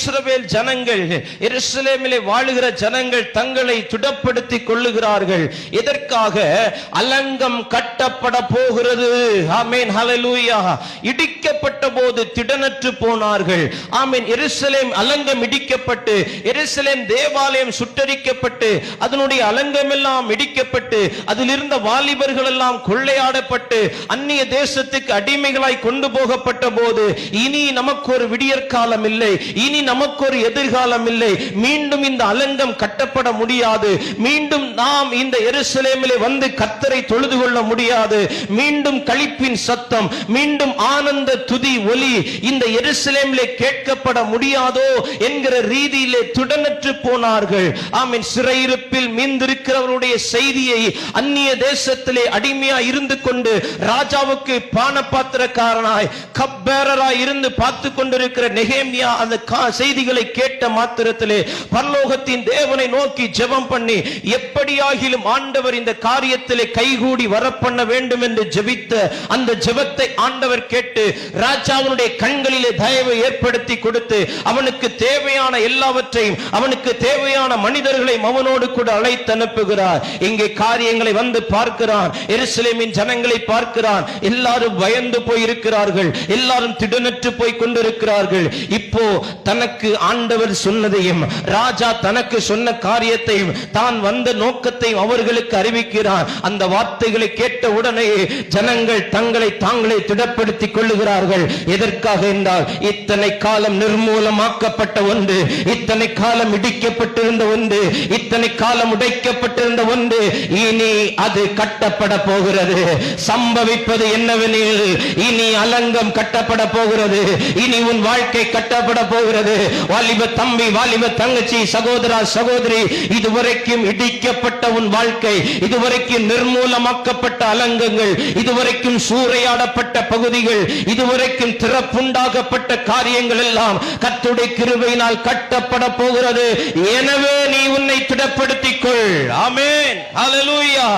இஸ்ரவேல் ஜனங்கள், எருசலேமிலே வாழுகிற ஜனங்கள் தங்களை திடப்படுத்திக் கொள்ளுகிறார்கள். எதற்காக? அலங்கம் கட்டப்பட போகிறது. ஆமென், ஹல்லேலூயா. இடிக்கப்பட்ட போது திடனற்று போனார்கள். ஆமென். எருசலேம் அலங்கம் இடிக்கப்பட்டு, எருசலேம் தேவாலயம் சுட்டரிக்கப்பட்டு, அதனுடைய அலங்கம் எல்லாம் இடிக்கப்பட்டு, அதில் இருந்த வாலிபர்கள் எல்லாம் கொள்ளையாடப்பட்டு அந்நிய தேசத்துக்கு அடிமைகளாய் கொண்டு போகப்பட்ட போது, இனி நமக்கு ஒரு விடியற்காலம் இல்லை, இனி நமக்கு ஒரு எதிர்காலம் இல்லை, மீண்டும் இந்த அலங்கம் கட்டப்பட முடியாது, மீண்டும் நாம் இந்த எருசலேமிலே வந்து கர்த்தரை தொழுது கொள்ள முடியாது, மீண்டும் களிப்பின் சத்தம், மீண்டும் ஆனந்த துதி ஒலி இந்த எருசலேமிலே கேட்கப்பட முடியாதோ என்கிற ரீதியிலே துடனற்று போனார்கள். ஆமென். சிறையிருப்பில் மீந்திருக்கிறவருடைய செய்தியை அந்நிய தேசத்திலே அடிமையா இருந்து கொண்டு ராஜாவுக்கு பானபாத்திரக்காரனாய் கப்பேரராய் இருந்து பார்த்து கொண்டிருக்கிற நெகேமியா அந்த செய்திகளை கேட்ட மாத்திரத்திலே பரலோகத்தின் தேவனை நோக்கி ஜெபம் பண்ணி, எப்படியாகிலும் ஆண்டவர் இந்த காரியத்திலே கைகூடி வரப்பண்ண வேண்டும் என்று ஜெபித்த அந்த ஜெபத்தை ஆண்டவர் கேட்டு ராஜாவுடைய கண்களிலே தயவை ஏற்படுத்தி கொடுத்து அவனுக்கு தேவையான எல்லாவற்றையும், அவனுக்கு தேவையான மனிதர்களையும் அவனோடு கூட அழைத்து அனுப்புகிறார். இங்கே காரியங்களை வந்து பார்க்கிறான். எருசலேமின் ஜனங்களை பார்க்கிறான். எல்லாரும் பயந்து போய் இருக்கிறார்கள், எல்லாரும் திடனற்று போய் கொண்டிருக்கிறார்கள். இப்போ தனக்கு ஆண்டவர் சொன்னதையும், ராஜா தனக்கு சொன்ன காரியத்தையும், தான் வந்த நோக்கத்தையும் அவர்களுக்கு அறிவிக்கிறான். அந்த வார்த்தைகளை கேட்ட உடனே ஜனங்கள் தங்களை தாங்களே திடப்படுத்திக் கொள்ளுகிறார்கள். எதற்காக என்றால், இத்தனை காலம் நிர்மூலமாக்கப்பட்ட ஒன்று, இத்தனை காலம் இடிக்கப்பட்டிருந்த ஒன்று, இத்தனை காலம் உடைக்கப்பட்டிருந்த ஒன்று, இனி அது கட்டப்பட போகிறது. சம்பவிப்பது என்னவெனில், இனி அலங்கம் கட்டப்பட போகிறது. இனி உன் வாழ்க்கை கட்டப்பட போகிறது. வாலிப தம்பி, வாலிப தங்கச்சி, சகோதரா, சகோதரி, இதுவரைக்கும் இடிக்கப்பட்ட உன் வாழ்க்கை, இதுவரைக்கும் நிர்மூலமாக்கப்பட்ட அலங்கங்கள், இதுவரைக்கும் சூறையாடப்பட்ட பகுதிகள், இதுவரைக்கும் திறப்புண்டாகப்பட்ட காரியங்கள் எல்லாம் கர்த்தருடைய கிருபையினால் கட்டப்பட போகிறது. எனவே நீ உன்னை திடப்படுத்திக் கொள். ஆமென், ஹல்லேலூயா.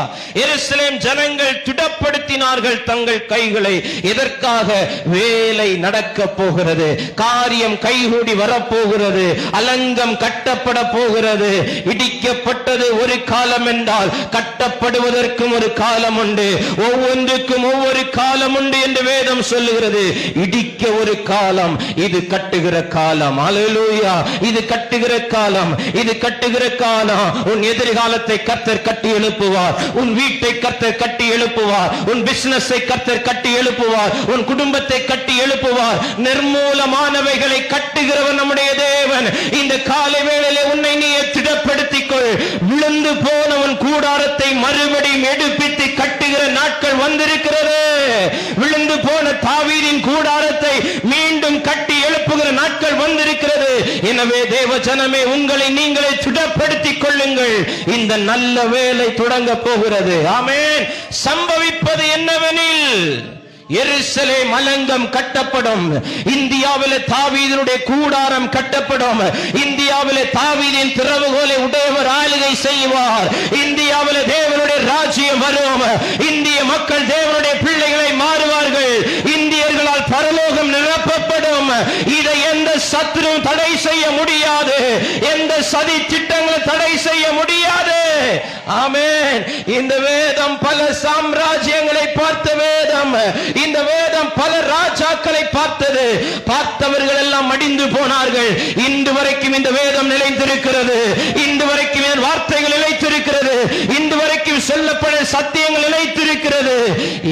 எருசலேம் ஜனங்கள் திடப்படுத்தினார்கள் தங்கள் கைகளை. எதற்காக? வேலை நடக்க போகிறது, காரியம் கைகூடி வரப்போகிறது, அலங்கம் கட்டப்பட போகிறது. இடிக்கப்பட்டது ஒரு காலம் என்றால், கட்டப்படுவதற்கும் ஒரு காலம் உண்டு. ஒவ்வொன்றுக்கும் ஒவ்வொரு காலம் உண்டு என்று வேதம் சொல்லுகிறது. இடிக்க ஒரு காலம், இது கட்டுகிற காலம். ஹல்லேலூயா. இது கட்டுகிற காலம், இது கட்டுகிற காலம். உன் எதிர்காலத்தை கர்த்தர் கட்டி எழுப்புவார். உன் வீட்டை கர்த்தர் கட்டி எழுப்புவார். உன் பிசினஸை கர்த்தர் கட்டி எழுப்புவார். உன் குடும்பத்தை கட்டி எழுப்புவார். நிர்மூலமானவைகளை கட்டுகிறவர் நம்முடைய தேவன். இந்த காலை வேளையிலே உன்னை நீ திடப்படுத்திக் கொள். விழுந்து போன உன் கூடாரத்தை மறுபடியும் எடுப்பித்து கட்டுகிற நாட்கள் வந்திருக்கிறது. விழுந்து போன தாவீதின் கூடாரத்தை மீண்டும் கட்டி எழுப்புகிற நாட்கள் வந்திருக்கிறது. எனவே தேவ ஜனமே, உங்களை நீங்களே திடப்படுத்திக் கொள்ளுங்கள். இந்த நல்ல வேலை தொடங்க போகிறது. ஆமென். சம்பவிப்பது என்னவெனில், எருசலேம் அலங்கம் கட்டப்படும். இந்தியாவிலே தாவீதினுடைய கூடாரம் கட்டப்படும். இந்தியாவிலே தாவீதின் திறவுகோலை உடையவர் ஆளுகை செய்வார். இந்தியாவிலே தேவனுடைய ராஜ்யம் வரும். இந்திய மக்கள் தேவனுடைய பிள்ளைகளை மாறுவார்கள். இந்தியர்களால் பரலோகம் நிரப்பப்படும். இதை எந்த சத்துரும் தடை செய்ய முடியாது. எந்த சதி திட்டங்களும் தடை செய்ய முடியாது. ஆமென். இந்த வேதம் பல சாம்ராஜ்யங்களை பார்த்த வேதம். இந்த வேதம் பல ராஜாக்களை பார்த்தது. பார்த்தவர்கள் எல்லாம் மடிந்து போனார்கள். இன்று வரைக்கும் இந்த வேதம் நிலைத்திருக்கிறது. இன்று வரைக்கும் இதன் வார்த்தைகள் நிலைத்திருக்கிறது. இன்று வரைக்கும் சொல்லப்பட சத்தியங்கள் நிலைத்திருக்கிறது.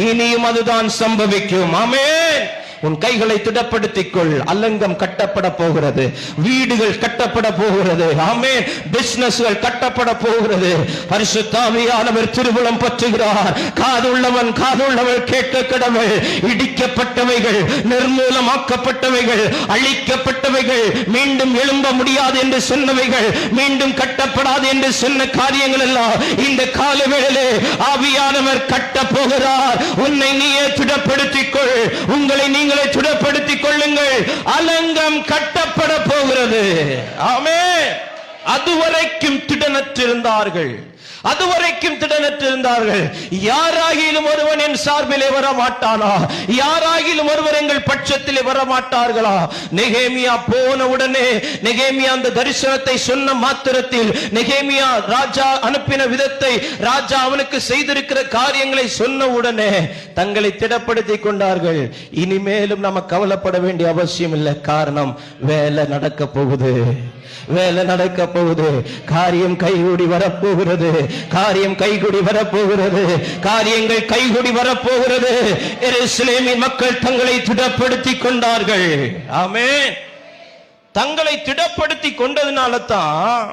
இனியும் அதுதான் சம்பவிக்கும். ஆமென். உன் கைகளை திடப்படுத்திக் கொள். அலங்கம் கட்டப்பட போகிறது. வீடுகள் கட்டப்பட போகிறது. ஆமென். பிசினஸ்கள் கட்டப்பட போகிறது. பரிசுத்த ஆவியானவர் திருவுளம் பற்றுகிறார். காதுள்ளவன் காதுள்ளவள் கேட்க கடவுள். இடிக்கப்பட்டவைகள், நிர்மூலமாக்கப்பட்டவைகள், அழிக்கப்பட்டவைகள், மீண்டும் எழும்ப முடியாது என்று சொன்னவைகள், மீண்டும் கட்டப்படாது என்று சொன்ன காரியங்கள் எல்லாம் இந்த காலவேளையிலே ஆவியானவர் கட்ட போகிறார். உன்னை நீயே திடப்படுத்திக் கொள். உங்களை நீங்களே திடப்படுத்திக் கொள்ளுங்கள். அலங்கம் கட்டப்பட போகிறது. ஆமென். அதுவரைக்கும் திடனற்றிருந்தார்கள். அதுவரைக்கும் திடனற்று இருந்தார்கள். யாராகிலும் ஒருவன் என் சார்பிலே வர மாட்டானா? யாராகிலும் ஒருவர் எங்கள் பட்சத்திலே வர மாட்டார்களா? நெகேமியா போன உடனே, நெகேமியா அந்த தரிசனத்தை சொன்ன மாத்திரத்தில், நெகேமியா ராஜா அனுப்பின விதத்தை, ராஜா அவனுக்கு செய்திருக்கிற காரியங்களை சொன்ன உடனே தங்களை திடப்படுத்திக் கொண்டார்கள். இனிமேலும் நம்ம கவலைப்பட வேண்டிய அவசியம் இல்லை. காரணம், வேலை நடக்க போகுது, வேலை நடக்க போகுது. காரியம் கைகூடி வரப்போகிறது, காரியம் கைகூடி வரப்போகிறது, காரியங்கள் கைகூடி வரப்போகிறது. எருசலேமின் மக்கள் தங்களை திடப்படுத்திக் கொண்டார்கள். ஆமென். தங்களை திடப்படுத்திக் கொண்டதுனால தான்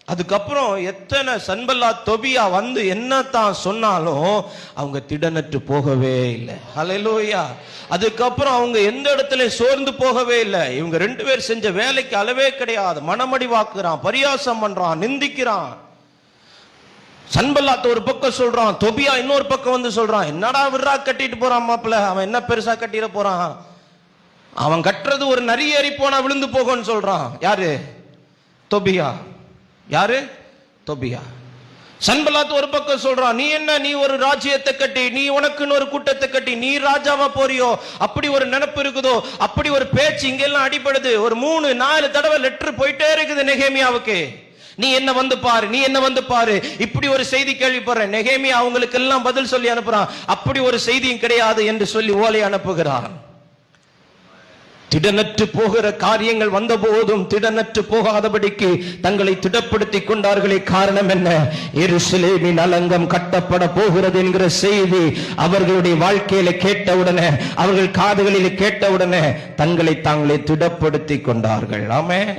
அதுக்கப்புறம் எத்தனை சன்பல்லாத் தொபியா வந்து என்னத்தான் சொன்னாலும் அவங்க திடனற்று போகவே இல்லை. ஹல்லேலூயா. அதுக்கப்புறம் அவங்க எந்த இடத்துல சோர்ந்து போகவே இல்லை. இவங்க 2 பேர் செஞ்ச வேலைக்கு அளவே கிடையாது. மனமடிவாக்குறான், பரியாசம் பண்றான், நிந்திக்கிறான். சன்பல்லாத் ஒரு பக்கம் சொல்றான், தொபியா இன்னொரு பக்கம் வந்து சொல்றான், என்னடா விரா கட்டிட்டு போறான் மாப்பிள்ள, அவன் என்ன பெருசா கட்டிட போறான், அவன் கட்டுறது ஒரு நரியறி போனா விழுந்து போகும்னு சொல்றான். யாரு? தொபியா. யாரு? தொபியா. சன்பல்லாத் ஒரு பக்கம் சொல்றான், நீ என்ன, நீ ஒரு ராஜ்யத்தை கட்டி, நீ உனக்குன்னு ஒரு கூட்டத்தை கட்டி நீ ராஜாவா போறியோ, அப்படி ஒரு நினைப்பு இருக்குதோ, அப்படி ஒரு பேச்சு இங்கெல்லாம் அடிபடுது. ஒரு 3-4 தடவை லெட்டர் போயிட்டே இருக்குது நெகேமியாவுக்கு. நீ என்ன வந்து பாரு, நீ என்ன வந்து பாரு, இப்படி ஒரு செய்தி கேள்விப்படுறேன். நெகேமியா அவங்களுக்கு எல்லாம் பதில் சொல்லி அனுப்புறான். அப்படி ஒரு செய்தியும் கிடையாது என்று சொல்லி ஓலை அனுப்புகிறான். திடனற்று போகிற காரியங்கள் வந்த போதும் திடனற்று போகாதபடிக்கு தங்களை திடப்படுத்திக் கொண்டார்களே. காரணம் என்ன? எருசலேமின் அலங்கம் கட்டப்பட போகிறது என்கிற செய்தி அவர்களுடைய வாழ்க்கையில கேட்டவுடனே, அவர்கள் காதுகளில் கேட்டவுடனே தங்களை தாங்களே திடப்படுத்திக் கொண்டார்கள். ஆமென்.